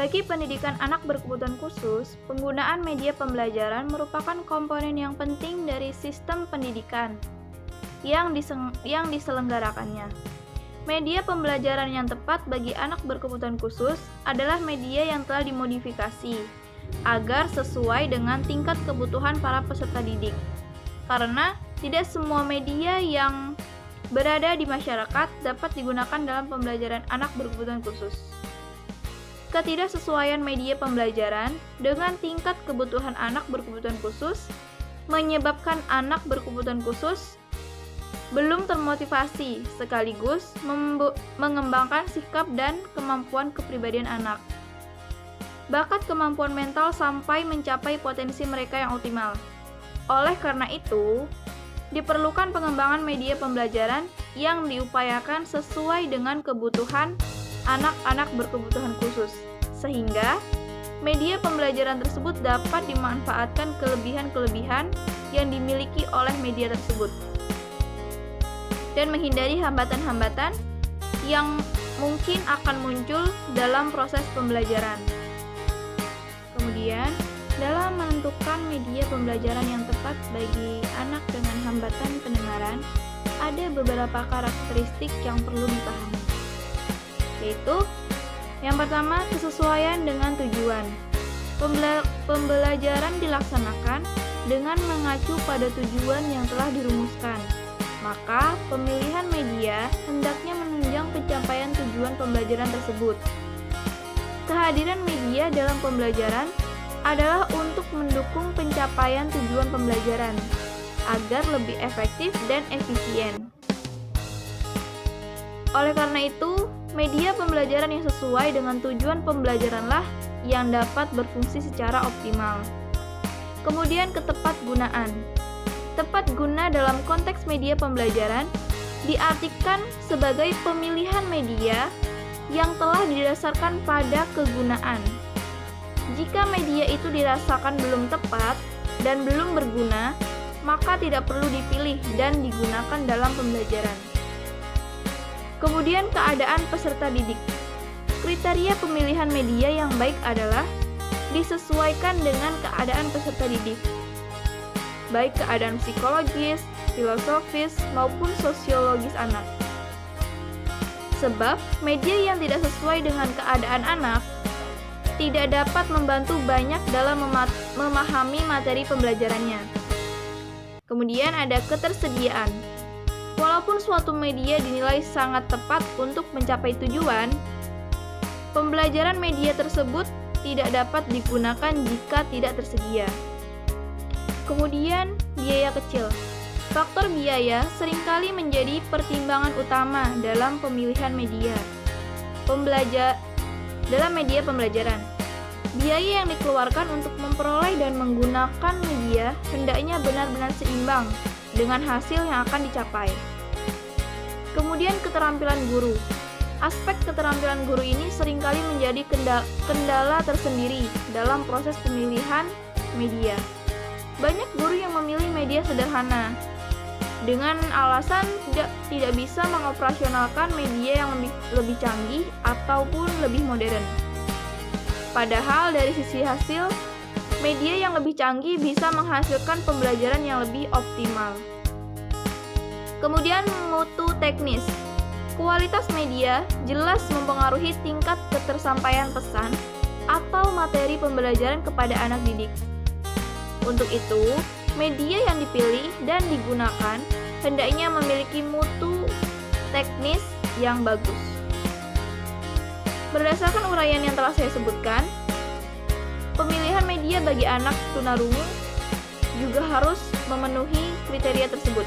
Bagi pendidikan anak berkebutuhan khusus, penggunaan media pembelajaran merupakan komponen yang penting dari sistem pendidikan yang diselenggarakannya. Media pembelajaran yang tepat bagi anak berkebutuhan khusus adalah media yang telah dimodifikasi agar sesuai dengan tingkat kebutuhan para peserta didik. Karena tidak semua media yang berada di masyarakat dapat digunakan dalam pembelajaran anak berkebutuhan khusus. Ketidaksesuaian media pembelajaran dengan tingkat kebutuhan anak berkebutuhan khusus menyebabkan anak berkebutuhan khusus belum termotivasi sekaligus mengembangkan sikap dan kemampuan kepribadian anak. Bakat kemampuan mental sampai mencapai potensi mereka yang optimal. Oleh karena itu, diperlukan pengembangan media pembelajaran yang diupayakan sesuai dengan kebutuhan anak-anak berkebutuhan khusus, sehingga media pembelajaran tersebut dapat dimanfaatkan kelebihan-kelebihan yang dimiliki oleh media tersebut dan menghindari hambatan-hambatan yang mungkin akan muncul dalam proses pembelajaran. Kemudian, dalam menentukan media pembelajaran yang tepat bagi anak dengan hambatan pendengaran, ada beberapa karakteristik yang perlu dipahami, yaitu yang pertama, kesesuaian dengan tujuan. Pembelajaran dilaksanakan dengan mengacu pada tujuan yang telah dirumuskan. Maka, pemilihan media hendaknya menunjang pencapaian tujuan pembelajaran tersebut. Kehadiran media dalam pembelajaran adalah untuk mendukung pencapaian tujuan pembelajaran agar lebih efektif dan efisien. Oleh karena itu, media pembelajaran yang sesuai dengan tujuan pembelajaranlah yang dapat berfungsi secara optimal. Kemudian, ketepatgunaan. Tepat guna dalam konteks media pembelajaran diartikan sebagai pemilihan media yang telah didasarkan pada kegunaan. Jika media itu dirasakan belum tepat dan belum berguna, maka tidak perlu dipilih dan digunakan dalam pembelajaran. Kemudian, keadaan peserta didik. Kriteria pemilihan media yang baik adalah disesuaikan dengan keadaan peserta didik, baik keadaan psikologis, filosofis, maupun sosiologis anak. Sebab, media yang tidak sesuai dengan keadaan anak tidak dapat membantu banyak dalam memahami materi pembelajarannya. Kemudian ada ketersediaan. Walaupun suatu media dinilai sangat tepat untuk mencapai tujuan, pembelajaran media tersebut tidak dapat digunakan jika tidak tersedia. Kemudian, biaya kecil. Faktor biaya seringkali menjadi pertimbangan utama dalam pemilihan media dalam media pembelajaran. Biaya yang dikeluarkan untuk memperoleh dan menggunakan media hendaknya benar-benar seimbang dengan hasil yang akan dicapai. Kemudian, keterampilan guru. Aspek keterampilan guru ini seringkali menjadi kendala tersendiri dalam proses pemilihan media. Banyak guru yang memilih media sederhana dengan alasan tidak bisa mengoperasionalkan media yang lebih canggih ataupun lebih modern. Padahal dari sisi hasil, media yang lebih canggih bisa menghasilkan pembelajaran yang lebih optimal. Kemudian, mutu teknis. Kualitas media jelas mempengaruhi tingkat ketersampaian pesan atau materi pembelajaran kepada anak didik. Untuk itu, media yang dipilih dan digunakan hendaknya memiliki mutu teknis yang bagus. Berdasarkan uraian yang telah saya sebutkan, pemilihan media bagi anak tunarungu juga harus memenuhi kriteria tersebut.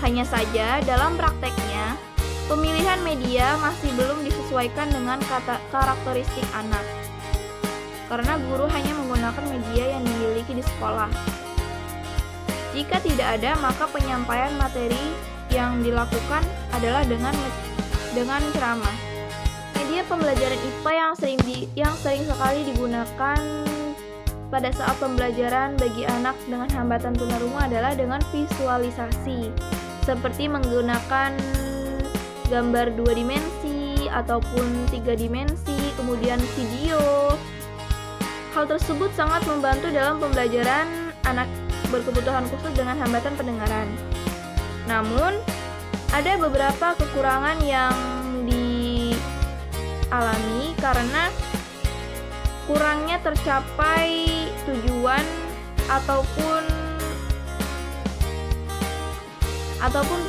Hanya saja, dalam prakteknya, pemilihan media masih belum disesuaikan dengan karakteristik anak. Karena guru hanya menggunakan media yang dimiliki di sekolah. Jika tidak ada, maka penyampaian materi yang dilakukan adalah dengan ceramah. Media pembelajaran IPA yang sering sekali digunakan pada saat pembelajaran bagi anak dengan hambatan tunarungu adalah dengan visualisasi, seperti menggunakan gambar 2 dimensi ataupun 3 dimensi, kemudian video. Hal tersebut sangat membantu dalam pembelajaran anak berkebutuhan khusus dengan hambatan pendengaran. Namun, ada beberapa kekurangan yang dialami karena kurangnya tercapai tujuan ataupun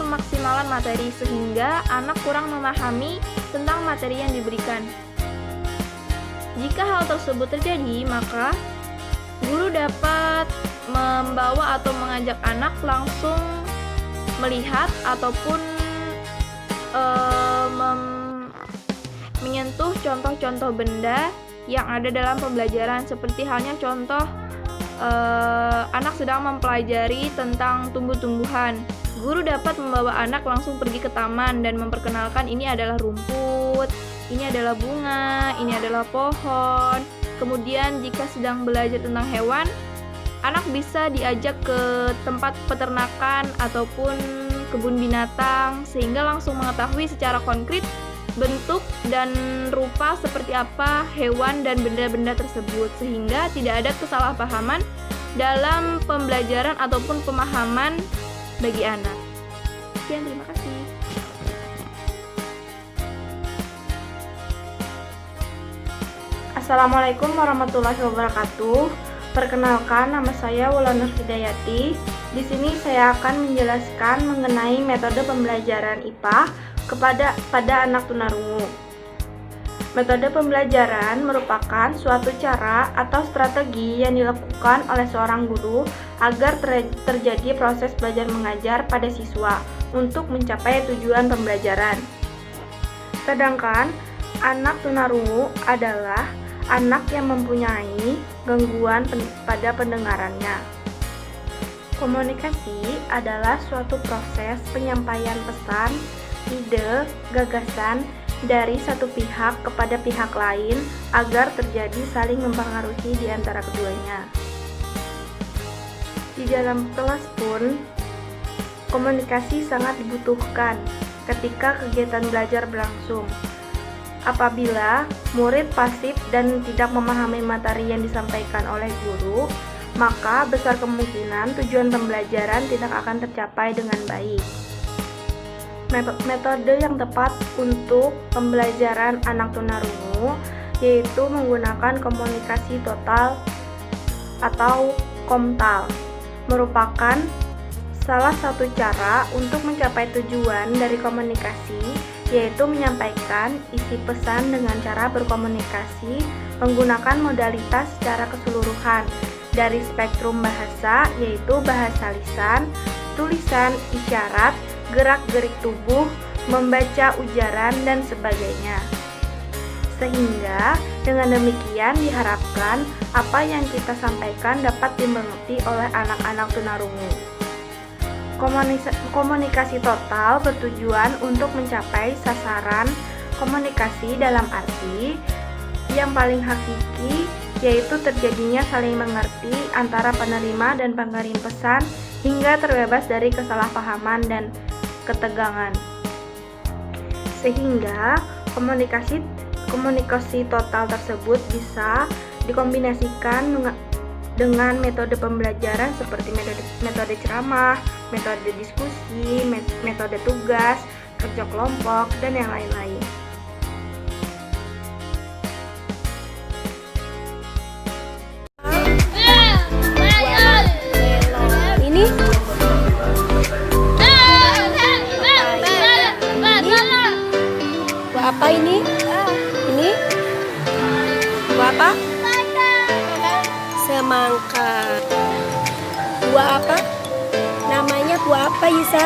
pemaksimalan materi, sehingga anak kurang memahami tentang materi yang diberikan. Jika hal tersebut terjadi, maka guru dapat membawa atau mengajak anak langsung melihat ataupun menyentuh contoh-contoh benda yang ada dalam pembelajaran, seperti halnya contoh anak sedang mempelajari tentang tumbuh-tumbuhan. Guru dapat membawa anak langsung pergi ke taman dan memperkenalkan ini adalah rumput, ini adalah bunga, ini adalah pohon. Kemudian jika sedang belajar tentang hewan, anak bisa diajak ke tempat peternakan ataupun kebun binatang, sehingga langsung mengetahui secara konkret bentuk dan rupa seperti apa hewan dan benda-benda tersebut, sehingga tidak ada kesalahpahaman dalam pembelajaran ataupun pemahaman bagi anak. Sekian, terima kasih. Assalamualaikum warahmatullahi wabarakatuh. Perkenalkan, nama saya Wulan Nur Hidayati. Di sini saya akan menjelaskan mengenai metode pembelajaran IPA pada anak tunarungu. Metode pembelajaran merupakan suatu cara atau strategi yang dilakukan oleh seorang guru agar terjadi proses belajar mengajar pada siswa untuk mencapai tujuan pembelajaran. Sedangkan anak tunarungu adalah anak yang mempunyai gangguan pada pendengarannya. Komunikasi adalah suatu proses penyampaian pesan, ide, gagasan dari satu pihak kepada pihak lain agar terjadi saling mempengaruhi di antara keduanya. Di dalam kelas pun, komunikasi sangat dibutuhkan ketika kegiatan belajar berlangsung. Apabila murid pasif dan tidak memahami materi yang disampaikan oleh guru, maka besar kemungkinan tujuan pembelajaran tidak akan tercapai dengan baik. Metode yang tepat untuk pembelajaran anak tunarungu yaitu menggunakan komunikasi total atau KOMTAL, merupakan salah satu cara untuk mencapai tujuan dari komunikasi, yaitu menyampaikan isi pesan dengan cara berkomunikasi menggunakan modalitas secara keseluruhan dari spektrum bahasa, yaitu bahasa lisan, tulisan, isyarat, gerak-gerik tubuh, membaca ujaran, dan sebagainya. Sehingga dengan demikian diharapkan apa yang kita sampaikan dapat dimengerti oleh anak-anak tunarungu. Komunikasi total bertujuan untuk mencapai sasaran komunikasi dalam arti yang paling hakiki, yaitu terjadinya saling mengerti antara penerima dan pengirim pesan hingga terbebas dari kesalahpahaman dan ketegangan. Sehingga komunikasi total tersebut bisa dikombinasikan dengan metode pembelajaran seperti metode ceramah, metode diskusi, metode tugas, kerja kelompok, dan yang lain-lain. Ini buah apa ini? Ini buah apa? Semangka. Buah apa? Namanya buah apa, Yisa?